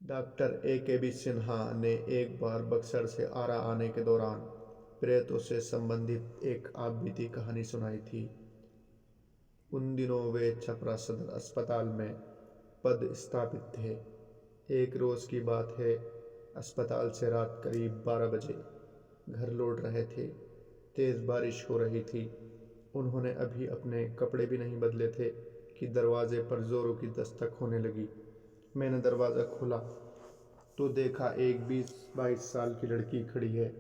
Doctor A. K. B. Sinha ने एक बार बक्सर से आरा आने के दौरान प्रेतों से संबंधित एक आपबीती कहानी सुनाई थी। उन दिनों वे छपरा सदर अस्पताल में पदस्थापित थे। एक रोज़ की बात है, अस्पताल से रात करीब 12 बजे घर लौट रहे थे। तेज़ बारिश हो रही थी। उन्होंने अभी अपने कपड़े भी नहीं बदले थे कि दरवाजे पर ज़ोरों की दस्तक होने लगी। मैंने दरवाज़ा खोला तो देखा एक 20-22 साल की लड़की खड़ी है।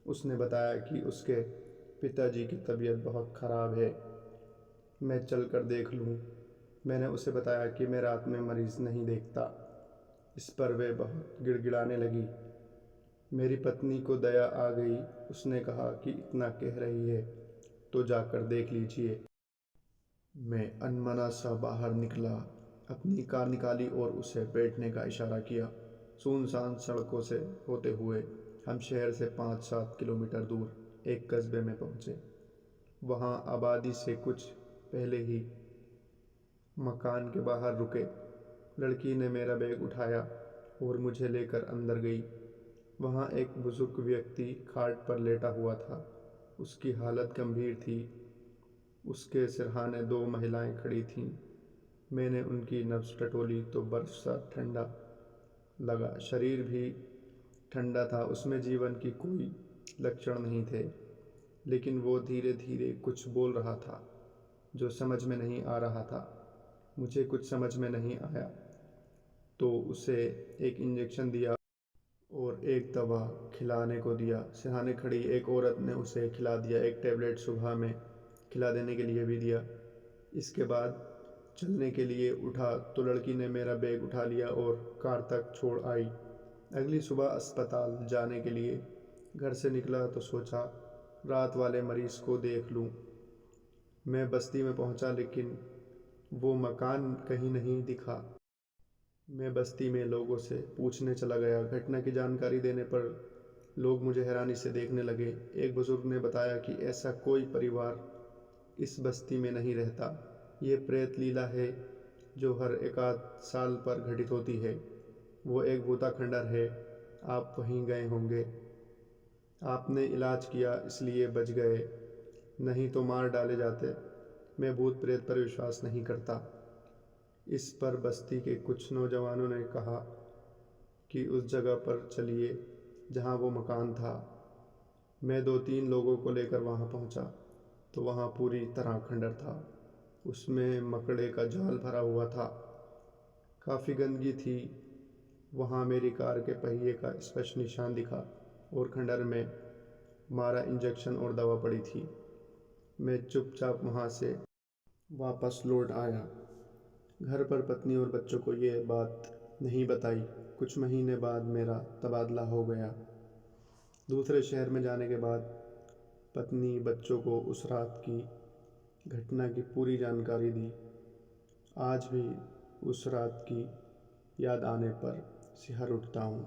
उसने बताया कि उसके पिताजी की तबीयत बहुत ख़राब है, मैं चलकर देख लूँ। मैंने उसे बताया कि मैं रात में मरीज़ नहीं देखता। इस पर वे बहुत गिड़गिड़ाने लगी। मेरी पत्नी को दया आ गई। उसने कहा कि इतना कह रही है तो जाकर देख लीजिए। मैं अनमना सा बाहर निकला, अपनी कार निकाली और उसे बैठने का इशारा किया। सुनसान सड़कों से होते हुए हम शहर से 5-7 किलोमीटर दूर एक कस्बे में पहुँचे। वहाँ आबादी से कुछ पहले ही मकान के बाहर रुके। लड़की ने मेरा बैग उठाया और मुझे लेकर अंदर गई। वहाँ एक बुजुर्ग व्यक्ति खाट पर लेटा हुआ था। उसकी हालत गंभीर थी। उसके सिरहाने 2 महिलाएं खड़ी थीं। मैंने उनकी नब्ज़ टटोली तो बर्फ़ सा ठंडा लगा। शरीर भी ठंडा था। उसमें जीवन की कोई लक्षण नहीं थे, लेकिन वो धीरे धीरे कुछ बोल रहा था जो समझ में नहीं आ रहा था। मुझे कुछ समझ में नहीं आया तो उसे एक इंजेक्शन दिया और एक दवा खिलाने को दिया। सिरहाने खड़ी एक औरत ने उसे खिला दिया। एक टैबलेट सुबह में खिला देने के लिए भी दिया। इसके बाद चलने के लिए उठा तो लड़की ने मेरा बैग उठा लिया और कार तक छोड़ आई। अगली सुबह अस्पताल जाने के लिए घर से निकला तो सोचा रात वाले मरीज़ को देख लूँ। मैं बस्ती में पहुँचा, लेकिन वो मकान कहीं नहीं दिखा। मैं बस्ती में लोगों से पूछने चला गया। घटना की जानकारी देने पर लोग मुझे हैरानी से देखने लगे। एक बुजुर्ग ने बताया कि ऐसा कोई परिवार इस बस्ती में नहीं रहता। ये प्रेत लीला है जो हर एकाध साल पर घटित होती है। वो एक भूता खंडर है। आप वहीं गए होंगे। आपने इलाज किया इसलिए बच गए, नहीं तो मार डाले जाते। मैं भूत प्रेत पर विश्वास नहीं करता। इस पर बस्ती के कुछ नौजवानों ने कहा कि उस जगह पर चलिए जहाँ वो मकान था। मैं 2-3 लोगों को लेकर वहाँ पहुँचा तो वहाँ पूरी तरह खंडर था। उसमें मकड़े का जाल भरा हुआ था। काफ़ी गंदगी थी। वहाँ मेरी कार के पहिए का स्पष्ट निशान दिखा और खंडर में मारा इंजेक्शन और दवा पड़ी थी। मैं चुपचाप वहाँ से वापस लौट आया। घर पर पत्नी और बच्चों को ये बात नहीं बताई। कुछ महीने बाद मेरा तबादला हो गया। दूसरे शहर में जाने के बाद पत्नी बच्चों को उस रात की घटना की पूरी जानकारी दी। आज भी उस रात की याद आने पर सिहर उठता हूँ।